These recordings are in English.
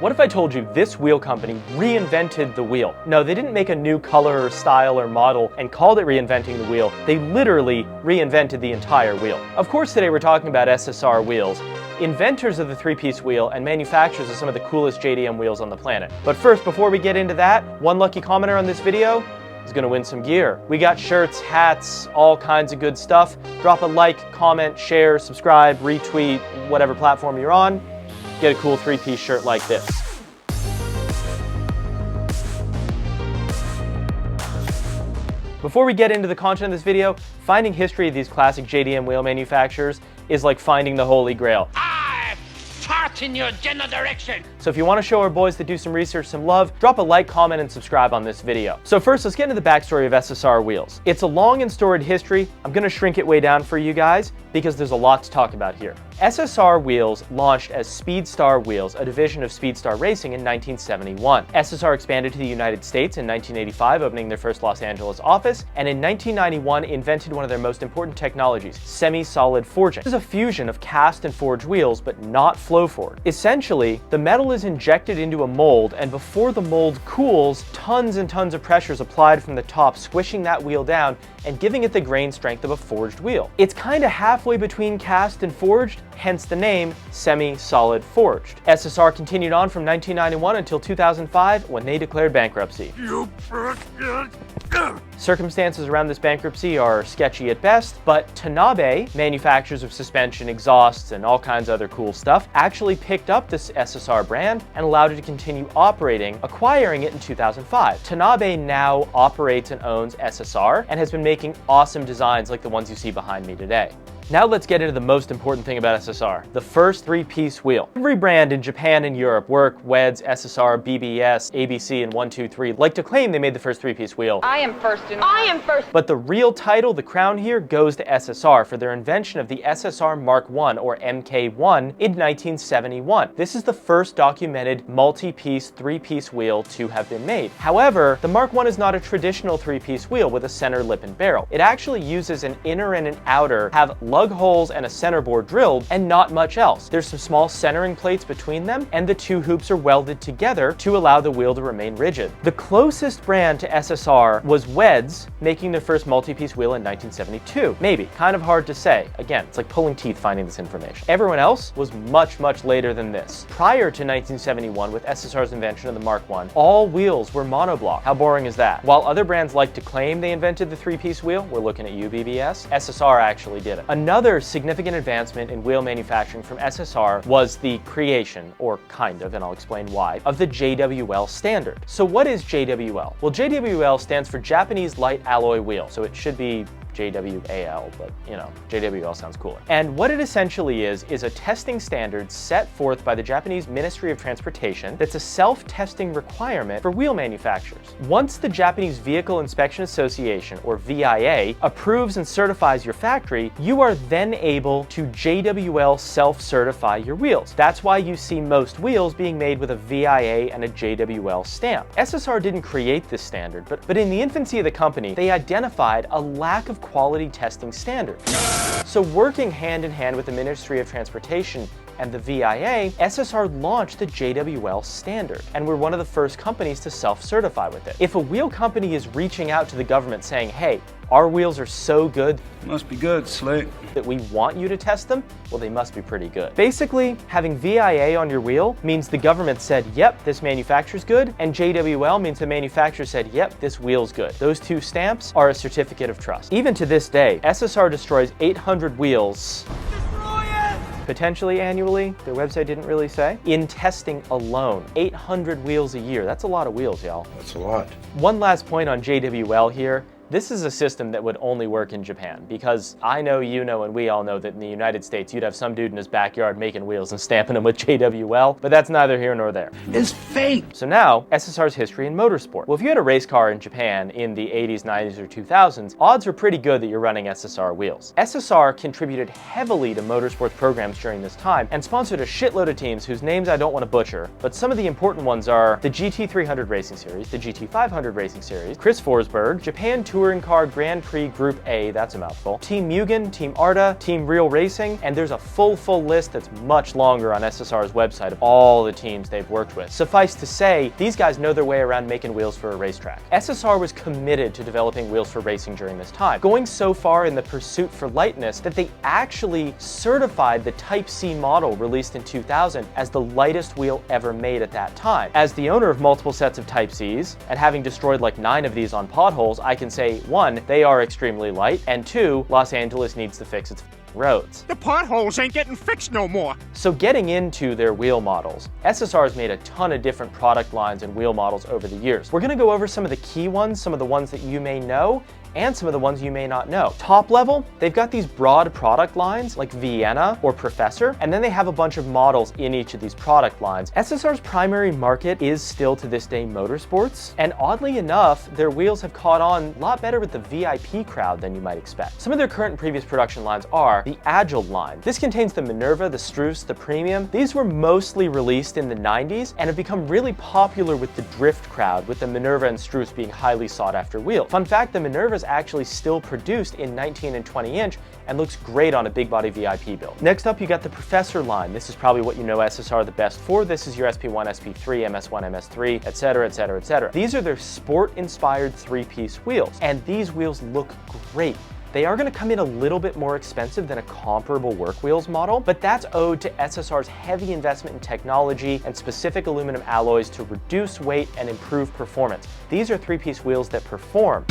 What if I told you this wheel company reinvented the wheel? No, they didn't make a new color or style or model and called it reinventing the wheel. They literally reinvented the entire wheel. Of course, today we're talking about SSR Wheels, inventors of the three-piece wheel and manufacturers of some of the coolest JDM wheels on the planet. But first, before we get into that, one lucky commenter on this video is gonna win some gear. We got shirts, hats, all kinds of good stuff. Drop a like, comment, share, subscribe, retweet, whatever platform you're on. Get a cool three-piece shirt like this. Before we get into the content of this video, finding history of these classic JDM wheel manufacturers is like finding the Holy Grail. I fart in your general direction! So if you want to show our boys that do some research some love, drop a like, comment, and subscribe on this video. So first, let's get into the backstory of SSR Wheels. It's a long and storied history. I'm going to shrink it way down for you guys because there's a lot to talk about here. SSR Wheels launched as Speedstar Wheels, a division of Speedstar Racing in 1971. SSR expanded to the United States in 1985, opening their first Los Angeles office, and in 1991 invented one of their most important technologies, semi-solid forging. This is a fusion of cast and forged wheels, but not flow forward. Essentially, the metal is injected into a mold, and before the mold cools, tons and tons of pressure is applied from the top, squishing that wheel down and giving it the grain strength of a forged wheel. It's kind of halfway between cast and forged, hence the name semi-solid forged. SSR continued on from 1991 until 2005 when they declared bankruptcy. Circumstances around this bankruptcy are sketchy at best, but Tanabe, manufacturers of suspension, exhausts, and all kinds of other cool stuff, actually picked up this SSR brand and allowed it to continue operating, acquiring it in 2005. Tanabe now operates and owns SSR and has been making awesome designs like the ones you see behind me today. Now let's get into the most important thing about SSR, the first three-piece wheel. Every brand in Japan and Europe, Work, WEDS, SSR, BBS, ABC, and 123, like to claim they made the first three-piece wheel. I am first. But the real title, the crown here, goes to SSR for their invention of the SSR Mark I, or MK1, in 1971. This is the first documented multi-piece three-piece wheel to have been made. However, the Mark I is not a traditional three-piece wheel with a center lip and barrel. It actually uses an inner and an outer, have lug holes and a center bore drilled, and not much else. There's some small centering plates between them, and the two hoops are welded together to allow the wheel to remain rigid. The closest brand to SSR was WEDS, making their first multi-piece wheel in 1972. Maybe. Kind of hard to say. Again, it's like pulling teeth finding this information. Everyone else was much, much later than this. Prior to 1971, with SSR's invention of the Mark I, all wheels were monoblock. How boring is that? While other brands like to claim they invented the three-piece wheel, we're looking at you, BBS, SSR actually did it. Another significant advancement in wheel manufacturing from SSR was the creation, or kind of, and I'll explain why, of the JWL standard. So what is JWL? Well, JWL stands for Japanese Light Alloy Wheel, so it should be JWAL, but you know, JWL sounds cooler. And what it essentially is a testing standard set forth by the Japanese Ministry of Transportation that's a self-testing requirement for wheel manufacturers. Once the Japanese Vehicle Inspection Association, or VIA, approves and certifies your factory, you are then able to JWL self-certify your wheels. That's why you see most wheels being made with a VIA and a JWL stamp. SSR didn't create this standard, but in the infancy of the company, they identified a lack of quality testing standards. So working hand in hand with the Ministry of Transportation and the VIA, SSR launched the JWL standard, and we're one of the first companies to self-certify with it. If a wheel company is reaching out to the government saying, hey, our wheels are so good, must be good, slick, that we want you to test them, well, they must be pretty good. Basically, having VIA on your wheel means the government said, yep, this manufacturer's good, and JWL means the manufacturer said, yep, this wheel's good. Those two stamps are a certificate of trust. Even to this day, SSR destroys 800 wheels potentially annually, their website didn't really say, in testing alone. 800 wheels a year, that's a lot of wheels, y'all. That's a lot. One last point on JWL here. This is a system that would only work in Japan, because I know, you know, and we all know that in the United States, you'd have some dude in his backyard making wheels and stamping them with JWL, but that's neither here nor there. It's fake! So now, SSR's history in motorsport. Well, if you had a race car in Japan in the 80s, 90s, or 2000s, odds are pretty good that you're running SSR wheels. SSR contributed heavily to motorsports programs during this time and sponsored a shitload of teams whose names I don't want to butcher, but some of the important ones are the GT300 Racing Series, the GT500 Racing Series, Chris Forsberg, Japan Tour Touring Car Grand Prix Group A, that's a mouthful, Team Mugen, Team Arda, Team Real Racing, and there's a full list that's much longer on SSR's website of all the teams they've worked with. Suffice to say, these guys know their way around making wheels for a racetrack. SSR was committed to developing wheels for racing during this time, going so far in the pursuit for lightness that they actually certified the Type C model released in 2000 as the lightest wheel ever made at that time. As the owner of multiple sets of Type Cs, and having destroyed like 9 of these on potholes, I can say, 1, they are extremely light, and 2, Los Angeles needs to fix its roads. The potholes ain't getting fixed no more. So getting into their wheel models, SSR has made a ton of different product lines and wheel models over the years. We're gonna go over some of the key ones, some of the ones that you may know, and some of the ones you may not know. Top level, they've got these broad product lines like Vienna or Professor, and then they have a bunch of models in each of these product lines. SSR's primary market is still to this day motorsports, and oddly enough, their wheels have caught on a lot better with the VIP crowd than you might expect. Some of their current and previous production lines are the Agile line. This contains the Minerva, the Struce, the Premium. These were mostly released in the 90s and have become really popular with the drift crowd, with the Minerva and Struce being highly sought after wheels. Fun fact, the Minerva is actually still produced in 19 and 20 inch and looks great on a big body VIP build. Next up, you got the Professor line. This is probably what you know SSR the best for. This is your SP1, SP3, MS1, MS3, etc., etc., etc. These are their sport-inspired 3-piece wheels, and these wheels look great. They are going to come in a little bit more expensive than a comparable work wheels model, but that's owed to SSR's heavy investment in technology and specific aluminum alloys to reduce weight and improve performance. These are 3-piece wheels that perform.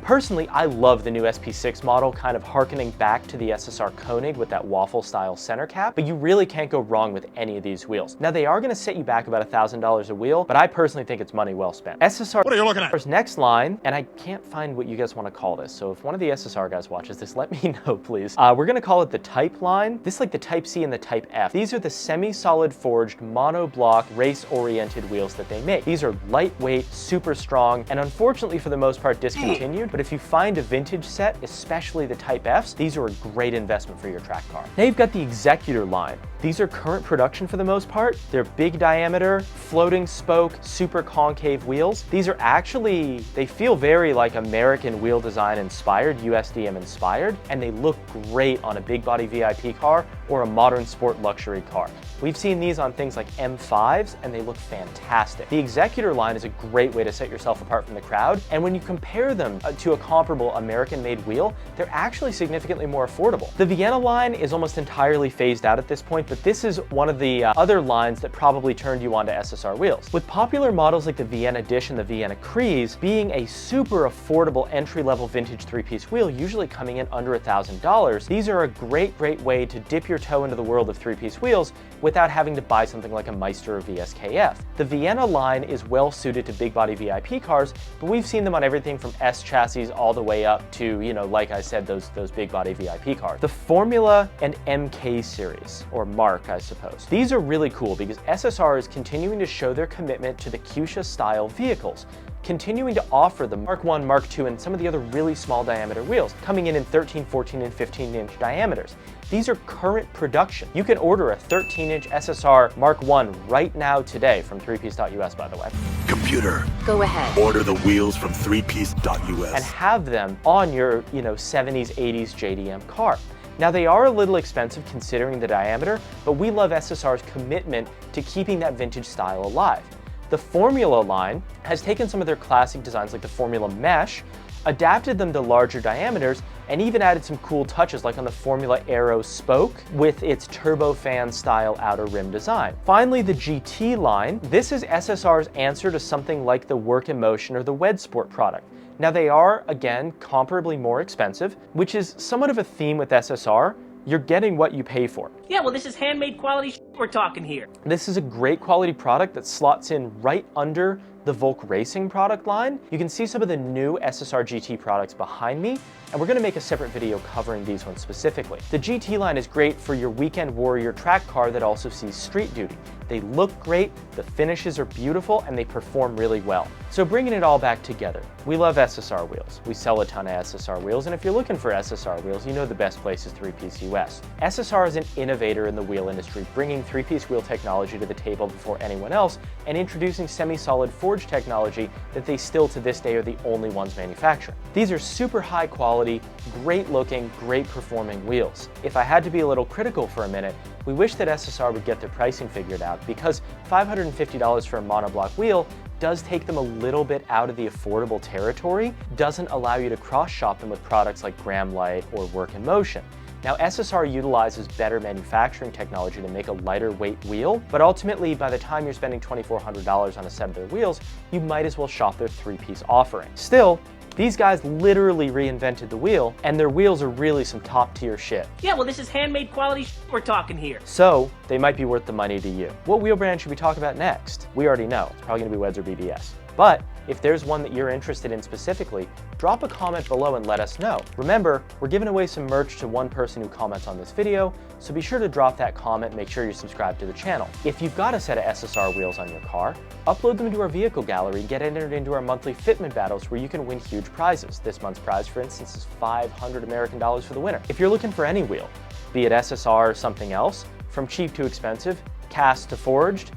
Personally, I love the new SP6 model, kind of harkening back to the SSR Koenig with that waffle style center cap, but you really can't go wrong with any of these wheels. Now, they are going to set you back about $1,000 a wheel, but I personally think it's money well spent. SSR's What are you looking at? next line, and I can't find what you guys want to call this, so if one of the SSR guys watches this, let me know, please. We're going to call it the Type line. This is like the Type C and the Type F. These are the semi-solid forged monoblock race-oriented wheels that they make. These are lightweight, super strong, and unfortunately for the most part discontinued, but if you find a vintage set, especially the Type Fs, these are a great investment for your track car. Now you've got the Executor line. These are current production for the most part. They're big diameter, floating spoke, super concave wheels. These are actually, they feel very like American wheel design inspired, USDM inspired, and they look great on a big body VIP car or a modern sport luxury car. We've seen these on things like M5s, and they look fantastic. The Executor line is a great way to set yourself apart from the crowd, and when you compare them to a comparable American-made wheel, they're actually significantly more affordable. The Vienna line is almost entirely phased out at this point, but this is one of the other lines that probably turned you onto SSR wheels. With popular models like the Vienna Dish and the Vienna Crease being a super affordable entry-level vintage 3-piece wheel, usually coming in under $1,000, these are a great way to dip your toe into the world of 3-piece wheels without having to buy something like a Meister or VSKF. The Vienna line is well suited to big body VIP cars, but we've seen them on everything from S chassis all the way up to, you know, like I said, those big body VIP cars. The Formula and MK series, or Mark, I suppose. These are really cool because SSR is continuing to show their commitment to the Fuchsia style vehicles, continuing to offer the Mark 1, Mark 2, and some of the other really small diameter wheels, coming in 13, 14, and 15-inch diameters. These are current production. You can order a 13-inch SSR Mark 1 right now today from threepiece.us, by the way. Computer, go ahead. order the wheels from threepiece.us. And have them on your, 70s, 80s JDM car. Now, they are a little expensive considering the diameter, but we love SSR's commitment to keeping that vintage style alive. The Formula line has taken some of their classic designs like the Formula Mesh, adapted them to larger diameters, and even added some cool touches like on the Formula Aero spoke with its turbofan style outer rim design. Finally, the GT line. This is SSR's answer to something like the Work Emotion or the Wed Sport product. Now, they are, again, comparably more expensive, which is somewhat of a theme with SSR. You're getting what you pay for. Yeah, well, this is handmade quality shit we're talking here. This is a great quality product that slots in right under the Volk Racing product line. You can see some of the new SSR GT products behind me, and we're gonna make a separate video covering these ones specifically. The GT line is great for your weekend warrior track car that also sees street duty. They look great, the finishes are beautiful, and they perform really well. So bringing it all back together, we love SSR wheels. We sell a ton of SSR wheels, and if you're looking for SSR wheels, you know the best place is 3piece.us. SSR is an innovator in the wheel industry, bringing 3-piece wheel technology to the table before anyone else, and introducing semi-solid forged forged technology that they still to this day are the only ones manufacturing. These are super high quality, great looking, great performing wheels. If I had to be a little critical for a minute, we wish that SSR would get their pricing figured out, because $550 for a monoblock wheel does take them a little bit out of the affordable territory, doesn't allow you to cross-shop them with products like Graham Light or Work in Motion. Now, SSR utilizes better manufacturing technology to make a lighter weight wheel, but ultimately, by the time you're spending $2,400 on a set of their wheels, you might as well shop their three-piece offering. Still, these guys literally reinvented the wheel, and their wheels are really some top-tier shit. Yeah, well, this is handmade quality we're talking here. So, they might be worth the money to you. What wheel brand should we talk about next? We already know. It's probably gonna be Weds or BBS. But if there's one that you're interested in specifically, drop a comment below and let us know. Remember, we're giving away some merch to one person who comments on this video, so be sure to drop that comment and make sure you're subscribed to the channel. If you've got a set of SSR wheels on your car, upload them to our vehicle gallery and get entered into our monthly fitment battles where you can win huge prizes. This month's prize, for instance, is $500 American for the winner. If you're looking for any wheel, be it SSR or something else, from cheap to expensive, cast to forged,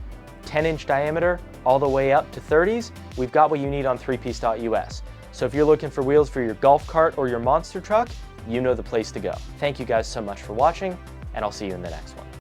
10-inch diameter, all the way up to 30s, we've got what you need on threepiece.us. So if you're looking for wheels for your golf cart or your monster truck, you know the place to go. Thank you guys so much for watching, and I'll see you in the next one.